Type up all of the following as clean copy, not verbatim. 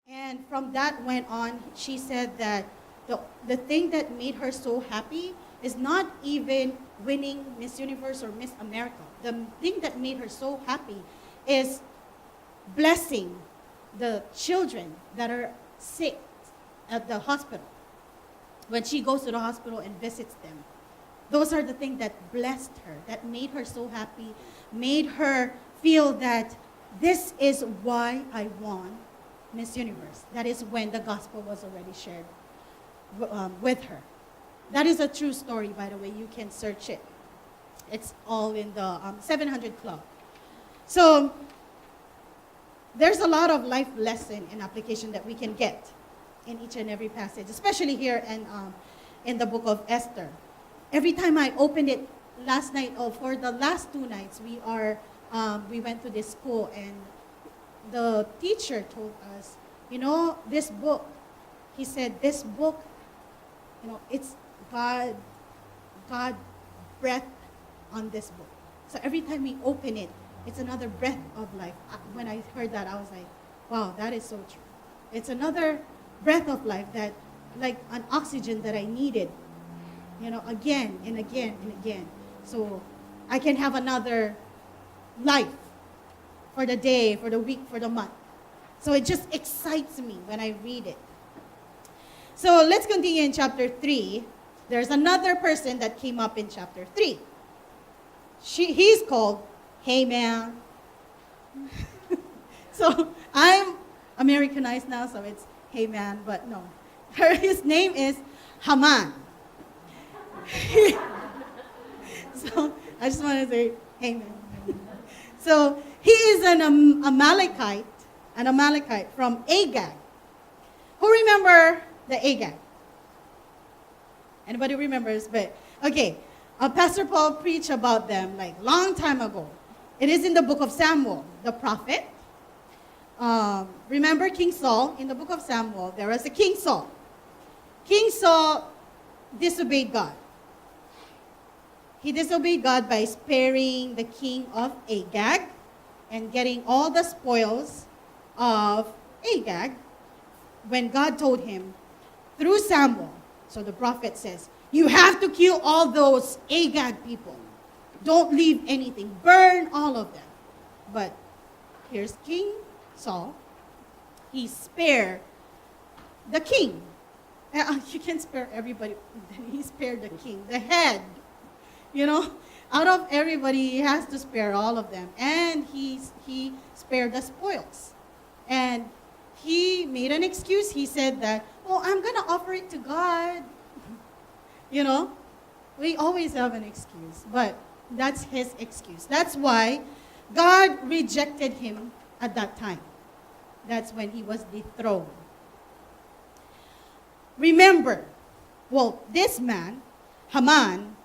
And from that went on, she said that the thing that made her so happy is not even winning Miss Universe or Miss America. The thing that made her so happy is blessing the children that are sick at the hospital. When she goes to the hospital and visits them, those are the things that blessed her, that made her so happy, made her feel that this is why I won Miss Universe. That is when the gospel was already shared with her. That is a true story, by the way. You can search it. It's all in the 700 Club. So there's a lot of life lesson and application that we can get in each and every passage, especially here in the book of Esther. Every time I opened it last night, or for the last 2 nights, we went to this school, and the teacher told us, this book, he said, this book, it's God breath on this book. So every time we open it, it's another breath of life. When I heard that, I was like, wow, that is so true. It's another breath of life, that like an oxygen that I needed, again and again and again. So I can have another life for the day, for the week, for the month. So it just excites me when I read it. So let's continue in chapter 3. There's another person that came up in chapter 3. He's called Haman. So I'm Americanized now, so it's Haman, but no. His name is Haman. So I just want to say Haman. So he is an Amalekite from Agag. Who remember the Agag? Anybody remembers? But okay, Pastor Paul preached about them like long time ago. It is in the book of Samuel, the prophet. Remember King Saul? In the book of Samuel, there was a King Saul. King Saul disobeyed God. He disobeyed God by sparing the king of Agag and getting all the spoils of Agag when God told him through Samuel. So the prophet says, you have to kill all those Agag people. Don't leave anything. Burn all of them. But here's King Saul. He spared the king. You can spare everybody. He spared the king, the head. Out of everybody, he has to spare all of them. And he spared the spoils. And he made an excuse. He said that, I'm going to offer it to God. We always have an excuse. But that's his excuse. That's why God rejected him at that time. That's when he was dethroned. Remember, this man, Haman,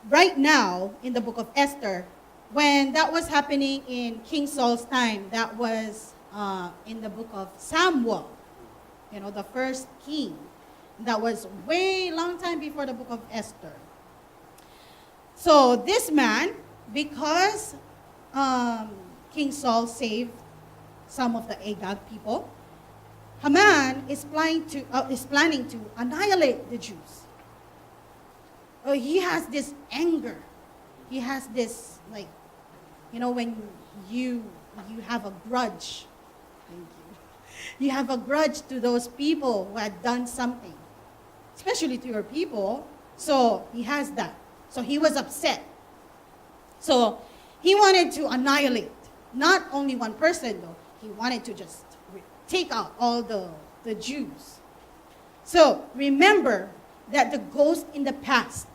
right now in the book of Esther, when that was happening in King Saul's time, that was in the book of Samuel, the first king. That was way long time before the book of Esther. So this man, because King Saul saved some of the Agag people, Haman is planning to annihilate the Jews. He has this anger. He has this, when you have a grudge. Thank you. You have a grudge to those people who had done something, especially to your people. So he has that. So he was upset. So he wanted to annihilate not only one person, though. He wanted to just take out all the Jews. So remember that the ghost in the past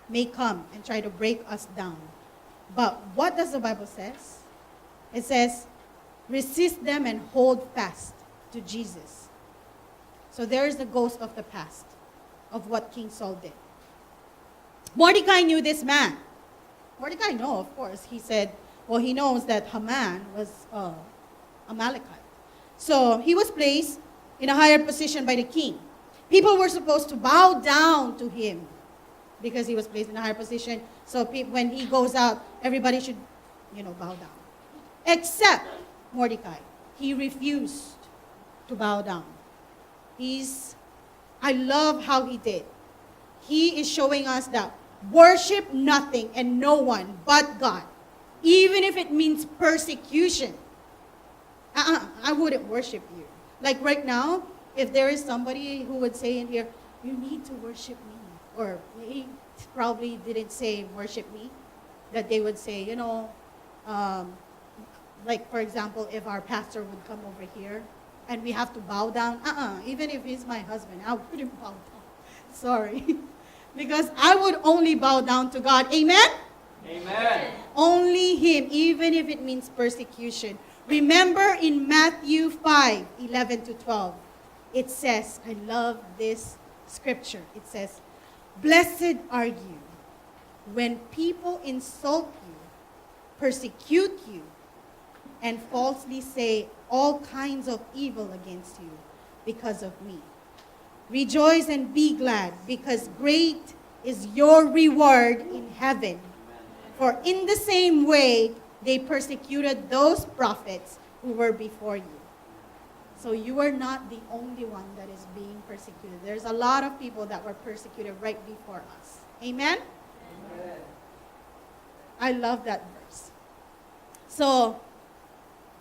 may come and try to break us down. But what does the Bible says? It says, resist them and hold fast to Jesus. So there is the ghost of the past of what King Saul did. Mordecai knew this man. Mordecai knew, of course. He said, he knows that Haman was Amalekite. So he was placed in a higher position by the king. People were supposed to bow down to him because he was placed in a higher position. So when he goes out, everybody should, bow down. Except Mordecai. He refused. to bow down. I love how he did. He is showing us that worship nothing and no one but God, even if it means persecution. I wouldn't worship you. Like right now, if there is somebody who would say in here, you need to worship me, or they probably didn't say worship me, that they would say, like for example, if our pastor would come over here and we have to bow down, even if he's my husband, I wouldn't bow down. Sorry. Because I would only bow down to God. Amen? Amen. Only him, even if it means persecution. Remember in Matthew 5:11-12, it says, I love this scripture. It says, blessed are you when people insult you, persecute you, and falsely say all kinds of evil against you because of me. Rejoice and be glad, because great is your reward in heaven. For in the same way, they persecuted those prophets who were before you. So you are not the only one that is being persecuted. There's a lot of people that were persecuted right before us. Amen? Amen. I love that verse. So,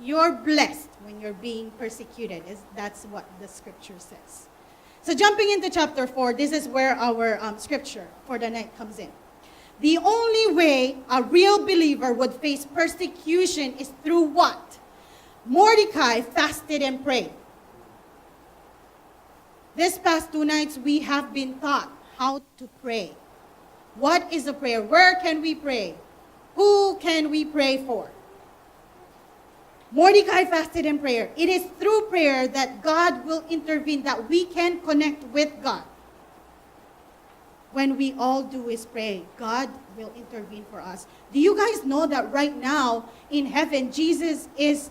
you're blessed when you're being persecuted. That's what the scripture says. So jumping into chapter 4, this is where our scripture for the night comes in. The only way a real believer would face persecution is through what? Mordecai fasted and prayed. This past 2 nights, we have been taught how to pray. What is a prayer? Where can we pray? Who can we pray for? Mordecai fasted in prayer. It is through prayer that God will intervene, that we can connect with God. When we all do is pray, God will intervene for us. Do you guys know that right now in heaven, Jesus is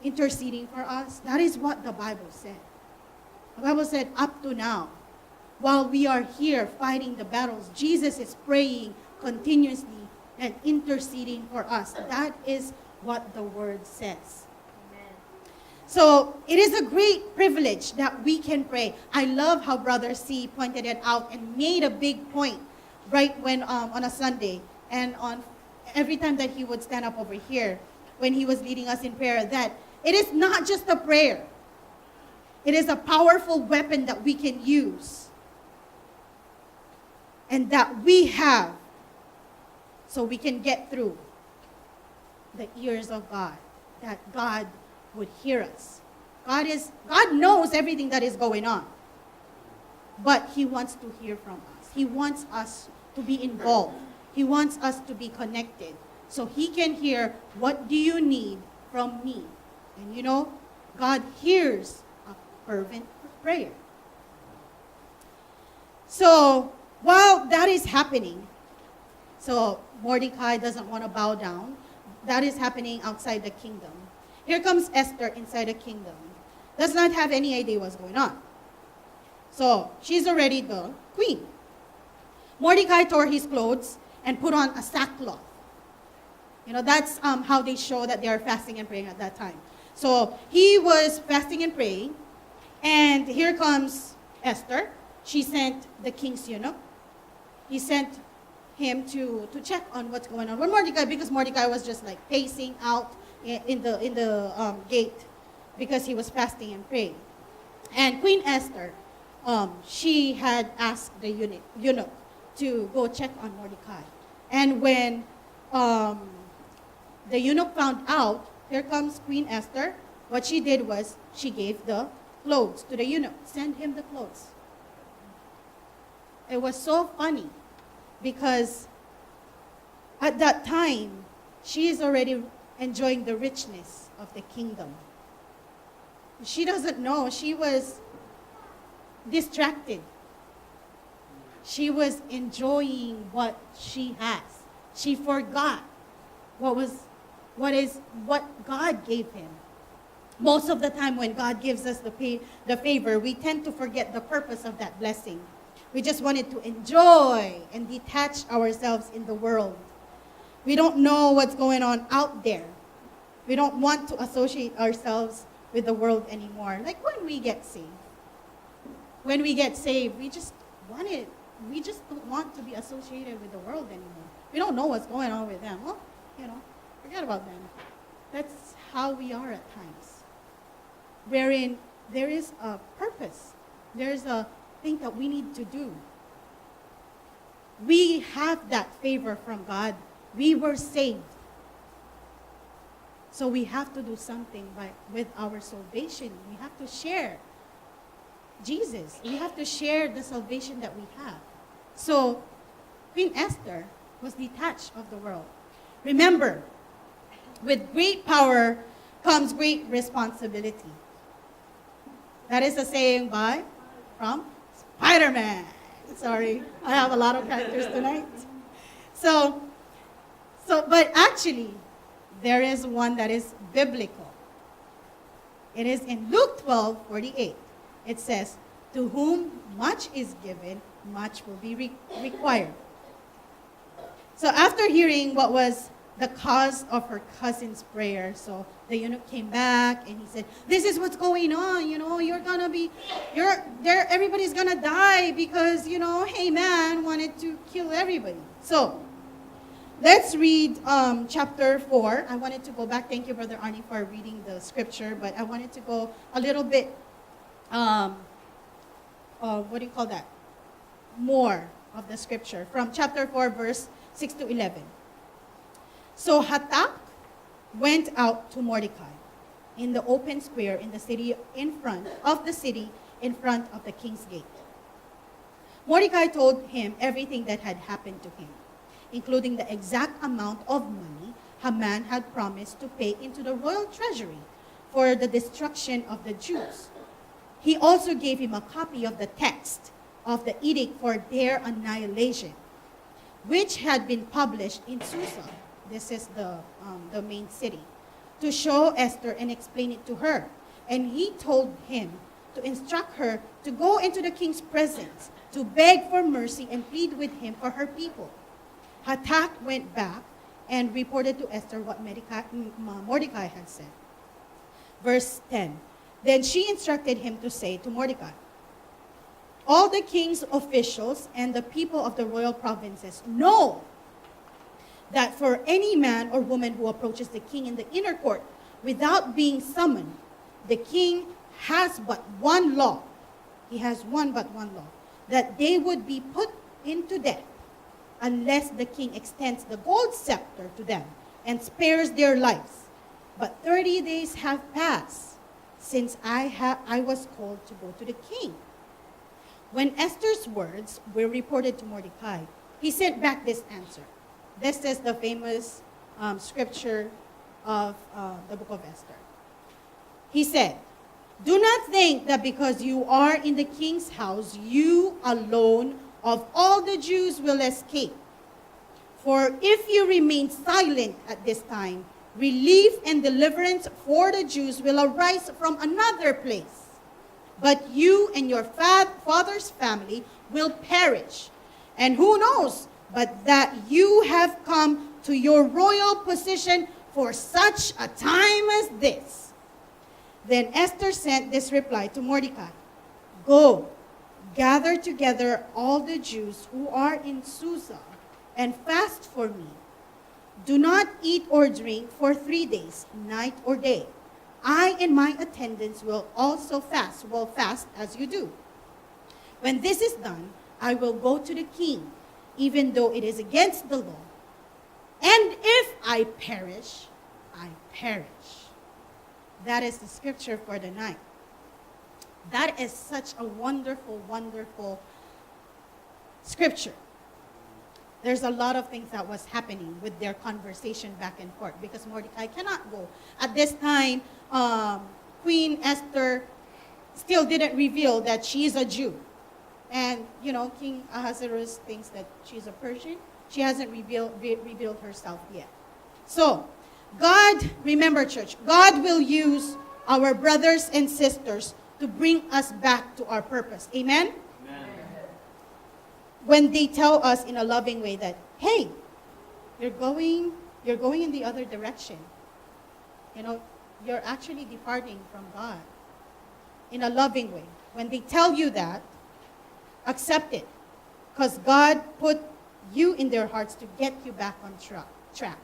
interceding for us? That is what the Bible said. The Bible said up to now, while we are here fighting the battles, Jesus is praying continuously and interceding for us. That is what the word says. Amen. So it is a great privilege that we can pray. I love how Brother C pointed it out and made a big point right when on a Sunday, and on every time that he would stand up over here when he was leading us in prayer, that it is not just a prayer. It is a powerful weapon that we can use and that we have so we can get through the ears of God, that God would hear us. God knows everything that is going on, but he wants to hear from us. He wants us to be involved. He wants us to be connected so he can hear, what do you need from me? And God hears a fervent prayer. So while that is happening, so Mordecai doesn't want to bow down. That is happening outside the kingdom. Here comes Esther inside the kingdom. Does not have any idea what's going on. So she's already the queen. Mordecai tore his clothes and put on a sackcloth. That's how they show that they are fasting and praying at that time. So he was fasting and praying. And here comes Esther. She sent the king's eunuch. He sent him to check on what's going on with Mordecai, because Mordecai was just like pacing out in the gate because he was fasting and praying. And Queen Esther, she had asked the eunuch to go check on Mordecai. And when the eunuch found out, here comes Queen Esther, what she did was she gave the clothes to the eunuch. Send him the clothes. It was so funny, because at that time, she is already enjoying the richness of the kingdom. She doesn't know. She was distracted. She was enjoying what she has. She forgot what God gave him. Most of the time when God gives us the favor, we tend to forget the purpose of that blessing. We just wanted to enjoy and detach ourselves in the world. We don't know what's going on out there. We don't want to associate ourselves with the world anymore. Like when we get saved. When we get saved, we just don't want to be associated with the world anymore. We don't know what's going on with them. Well, forget about them. That's how we are at times. Wherein there is a purpose. There's a thing that we need to do. We have that favor from God. We were saved. So we have to do something with our salvation. We have to share Jesus. We have to share the salvation that we have. So Queen Esther was detached of the world. Remember, with great power comes great responsibility. That is a saying from Spider-Man. Sorry, I have a lot of characters tonight. But actually, there is one that is biblical. It is in Luke 12:48. It says, "To whom much is given, much will be required." So after hearing what was the cause of her cousin's prayer, so the eunuch came back and he said, "This is what's going on. Everybody's gonna die because Haman wanted to kill everybody." So let's read chapter 4. I wanted to go back. Thank you, Brother Arnie, for reading the scripture, but I wanted to go a little bit. More of the scripture from chapter 4, verse 6 to 11. So Hatak went out to Mordecai in the open square in the city, in front of the king's gate. Mordecai told him everything that had happened to him, including the exact amount of money Haman had promised to pay into the royal treasury for the destruction of the Jews. He also gave him a copy of the text of the edict for their annihilation, which had been published in Susa. This is the main city, to show Esther and explain it to her. And he told him to instruct her to go into the king's presence, to beg for mercy and plead with him for her people. Hatak went back and reported to Esther what Mordecai had said. Verse 10. Then she instructed him to say to Mordecai, "All the king's officials and the people of the royal provinces know that for any man or woman who approaches the king in the inner court without being summoned, the king has but one law. He has but one law, that they would be put into death unless the king extends the gold scepter to them and spares their lives. But 30 days have passed since I was called to go to the king." When Esther's words were reported to Mordecai, he sent back this answer. This is the famous scripture of the book of Esther. He said, "Do not think that because you are in the king's house, you alone of all the Jews will escape. For if you remain silent at this time, relief and deliverance for the Jews will arise from another place. But you and your father's family will perish. And who knows but that you have come to your royal position for such a time as this." Then Esther sent this reply to Mordecai, "Go, gather together all the Jews who are in Susa and fast for me. Do not eat or drink for 3 days, night or day. I and my attendants will also fast as you do. When this is done, I will go to the king, even though it is against the law. And if I perish, I perish." That is the scripture for the night. That is such a wonderful, wonderful scripture. There's a lot of things that was happening with their conversation back and forth because Mordecai cannot go. At this time, Queen Esther still didn't reveal that she is a Jew. And, King Ahasuerus thinks that she's a Persian. She hasn't revealed herself yet. So, remember church, God will use our brothers and sisters to bring us back to our purpose. Amen? Amen. When they tell us in a loving way that, "Hey, you're going in the other direction. you're actually departing from God in a loving way. When they tell you that, accept it. Because God put you in their hearts to get you back on track.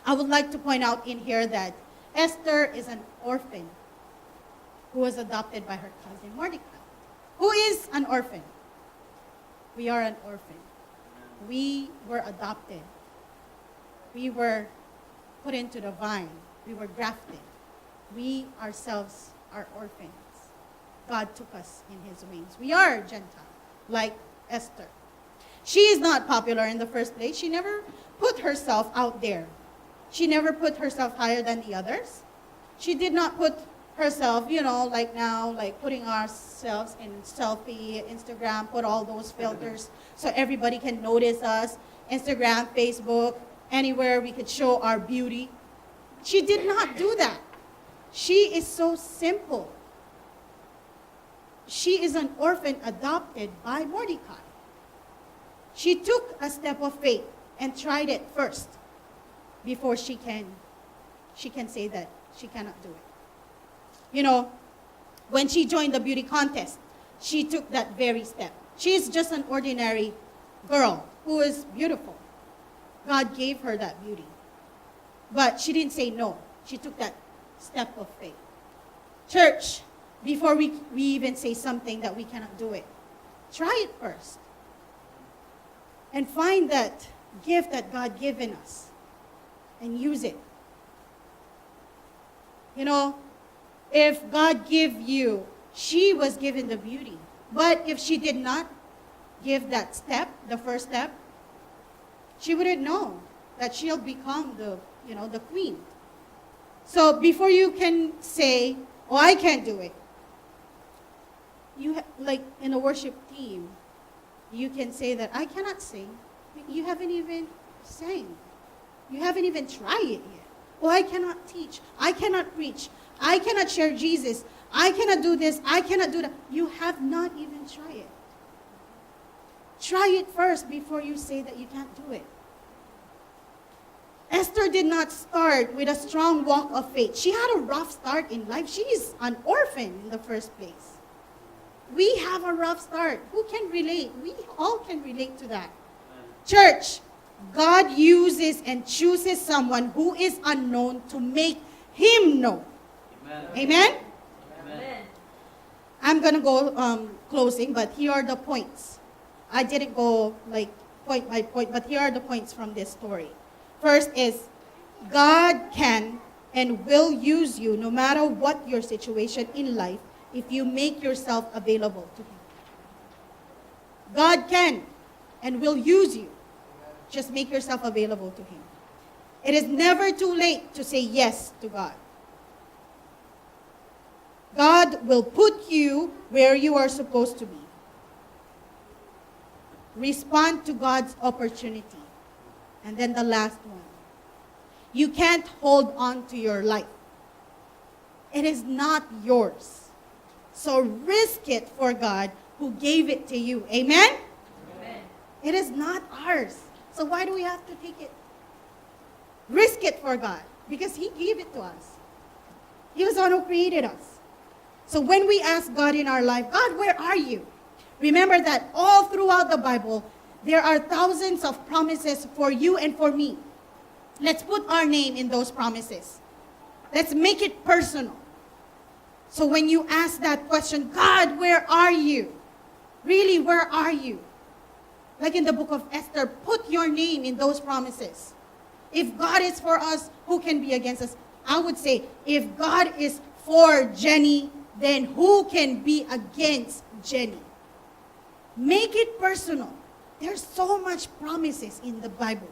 I would like to point out in here that Esther is an orphan who was adopted by her cousin Mordecai. Who is an orphan? We are an orphan. We were adopted. We were put into the vine. We were grafted. We ourselves are orphans. God took us in his wings. We are Gentile, like Esther. She is not popular in the first place. She never put herself out there. She never put herself higher than the others. She did not put herself, like now, like putting ourselves in selfie, Instagram, put all those filters so everybody can notice us. Instagram, Facebook, anywhere we could show our beauty. She did not do that. She is so simple. She is an orphan adopted by Mordecai. She took a step of faith and tried it first before she can say that she cannot do it. When she joined the beauty contest, she took that very step. She is just an ordinary girl who is beautiful. God gave her that beauty. But she didn't say no. She took that step of faith. Church, before we even say something that we cannot do it, try it first. And find that gift that God given us and use it. If God give you, she was given the beauty. But if she did not give that step, the first step, she wouldn't know that she'll become the queen. So before you can say, "Oh, I can't do it," like in a worship team, you can say that, "I cannot sing." You haven't even sang. You haven't even tried it yet. "Oh, I cannot teach. I cannot preach. I cannot share Jesus. I cannot do this. I cannot do that." You have not even tried it. Try it first before you say that you can't do it. Esther did not start with a strong walk of faith. She had a rough start in life. She is an orphan in the first place. We have a rough start. Who can relate? We all can relate to that. Church, God uses and chooses someone who is unknown to make him known. Amen? Amen. I'm going to go closing, but here are the points. I didn't go like point by point, but here are the points from this story. First is, God can and will use you no matter what your situation in life if you make yourself available to him. God can and will use you. Just make yourself available to him. It is never too late to say yes to God. God will put you where you are supposed to be. Respond to God's opportunity. And then the last one. You can't hold on to your life. It is not yours. So risk it for God who gave it to you. Amen? Amen. It is not ours. So why do we have to take it? Risk it for God because he gave it to us. He was the one who created us. So when we ask God in our life, "God, where are you?" Remember that all throughout the Bible, there are thousands of promises for you and for me. Let's put our name in those promises. Let's make it personal. So when you ask that question, "God, where are you?" Really, where are you? Like in the book of Esther, put your name in those promises. If God is for us, who can be against us? I would say, if God is for Jenny, then who can be against Jenny? Make it personal. There's so much promises in the Bible.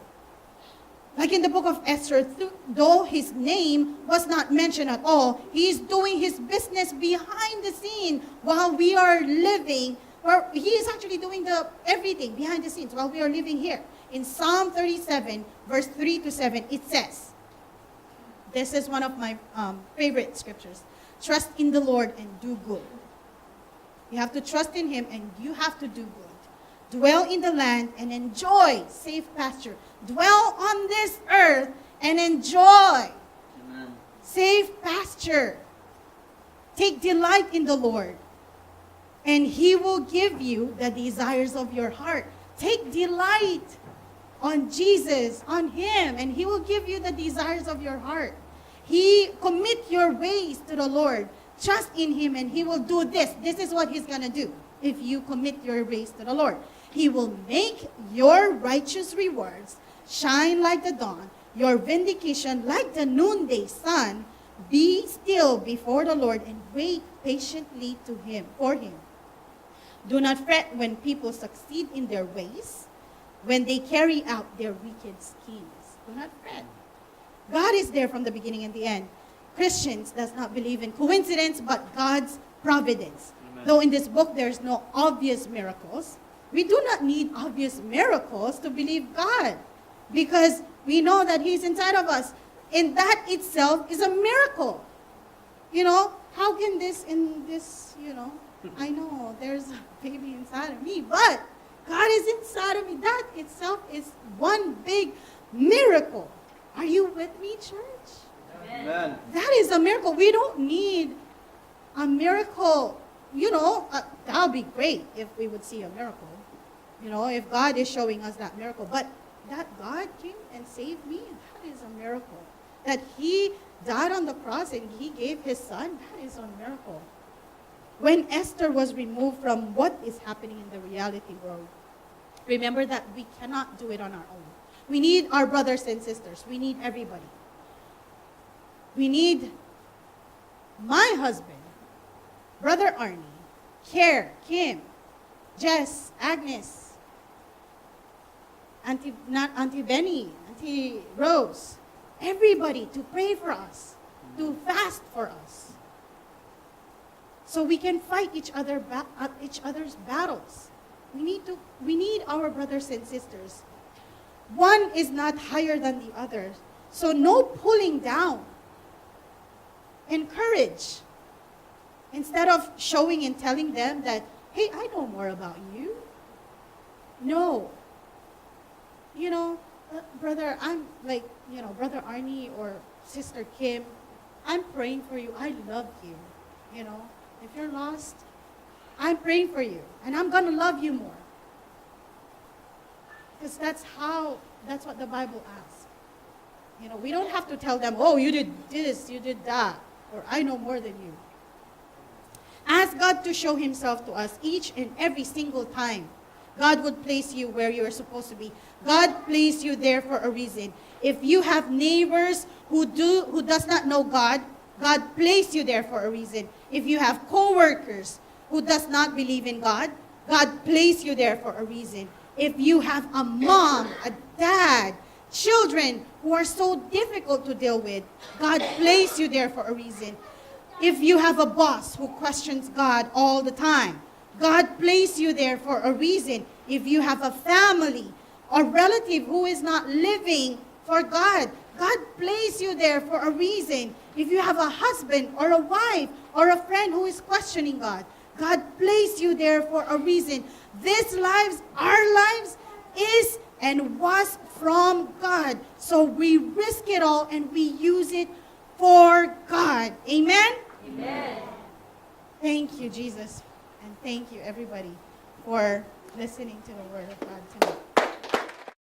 Like in the book of Esther, though his name was not mentioned at all, he's doing his business behind the scene while we are living, or he is actually doing everything behind the scenes while we are living here. In Psalm 37, verse 3 to 7, it says, this is one of my favorite scriptures. Trust in the Lord and do good. You have to trust in him and you have to do good. Dwell in the land and enjoy safe pasture. Dwell on this earth and enjoy Amen. safe pasture. Take delight in the Lord, and He will give you the desires of your heart. Take delight on Jesus, on Him, and He will give you the desires of your heart. Commit your ways to the Lord. Trust in Him, and He will do this. This is what He's going to do if you commit your ways to the Lord. He will make your righteous rewards shine like the dawn, your vindication like the noonday sun. Be still before the Lord and wait patiently for Him. Do not fret when people succeed in their ways, when they carry out their wicked schemes. Do not fret. God is there from the beginning and the end. Christians does not believe in coincidence, but God's providence. Amen. Though in this book there's no obvious miracles, we do not need obvious miracles to believe God, because we know that He's inside of us. And that itself is a miracle. How can this, I know there's a baby inside of me, but God is inside of me. That itself is one big miracle. Are you with me, church? Amen. That is a miracle. We don't need a miracle. That would be great if we would see a miracle. If God is showing us that miracle. But that God came and saved me, that is a miracle. That He died on the cross and He gave His Son, that is a miracle. When Esther was removed from what is happening in the reality world, remember that we cannot do it on our own. We need our brothers and sisters. We need everybody. We need my husband, Brother Arnie, Care, Kim, Jess, Agnes, Auntie Benny, Auntie Rose, everybody to pray for us, to fast for us, so we can fight each other's battles. We need our brothers and sisters. One is not higher than the other, so no pulling down. Encourage. Instead of showing and telling them that, hey, I know more about you. No. Brother, I'm like, Brother Arnie or Sister Kim, I'm praying for you. I love you. If you're lost, I'm praying for you. And I'm going to love you more. Because that's what the Bible asks. We don't have to tell them, oh, you did this, you did that, or I know more than you. Ask God to show Himself to us each and every single time. God would place you where you are supposed to be. God placed you there for a reason. If you have neighbors who does not know God, God placed you there for a reason. If you have co-workers who does not believe in God, God placed you there for a reason. If you have a mom, a dad, children who are so difficult to deal with, God placed you there for a reason. If you have a boss who questions God all the time, God placed you there for a reason. If you have a family or relative who is not living for God, God placed you there for a reason. If you have a husband or a wife or a friend who is questioning God, God placed you there for a reason. Our lives is and was from God. So we risk it all and we use it for God. Amen? Amen. Thank you, Jesus. And thank you, everybody, for listening to the Word of God tonight.